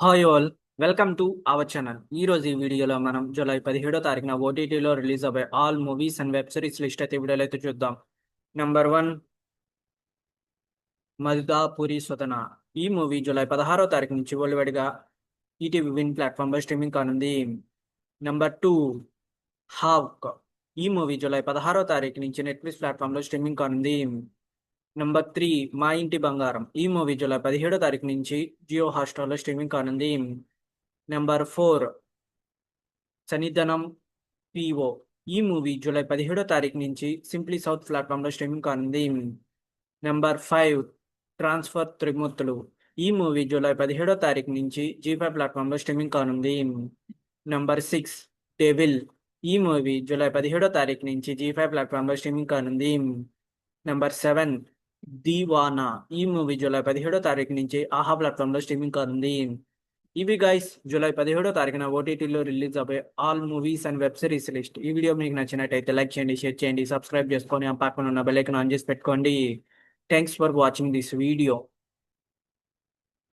Hi all, welcome to our channel. ఈ రోజు ఈ వీడియోలో మనం జూలై 17వ తారీఖున ఓటీటీలో రిలీజ్ అవ్వే all movies and web series list అయితే వీడియోలో అయితే చూద్దాం. నెంబర్ 1, మధుదాపురి స్వతన. ఈ మూవీ జూలై 16వ తారీఖు నుంచి వరల్డ్ వైడ్ గా ఈటీవీ విన్ ప్లాట్ఫామ్ లో స్ట్రీమింగ్ కానుంది. నెంబర్ 2, హాక్. ఈ మూవీ జూలై 16వ తారీఖు నుంచి నెట్ఫ్లిక్స్ ప్లాట్ఫామ్ లో స్ట్రీమింగ్ కానుంది. నెంబర్ 3, మా ఇంటి బంగారం. ఈ మూవీ జూలై 17వ తారీఖు నుంచి జియో హాట్‌స్టార్ లో స్ట్రీమింగ్ కానుంది. Number 4, Sannidhanam PO. ఈ మూవీ జూలై 17వ తారీఖు నుంచి సింప్లీ సౌత్ ప్లాట్ఫామ్ లో స్ట్రీమింగ్ కానుంది. Number 5, transfer Trimurthulu. ఈ మూవీ జూలై 17వ తారీఖు నుంచి జీ5 ప్లాట్ఫామ్ లో స్ట్రీమింగ్ కానుంది. Number 6, devil. ఈ మూవీ జూలై 17వ తారీఖు నుంచి జీ5 ప్లాట్ఫామ్ లో స్ట్రీమింగ్ కానుంది. నెంబర్ 7, దీవానా. ఈ మూవీ జూలై 17వ తారీఖు నుంచి ఆహా ప్లాట్ఫామ్ లో స్ట్రీమింగ్ కానుంది. ఇవి గైస్ జూలై 17వ తారీఖున ఓటీటీలో రిలీజ్ అవ్వే all movies and web series list. ఈ వీడియో మీకు నచ్చినట్టయితే లైక్ చేయండి, షేర్ చేయండి, సబ్స్క్రైబ్ చేసుకొని ఆ పక్కన ఉన్న బెల్ ఐకాన్ ఆన్ చేసి పెట్టుకోండి. Thanks for watching this video.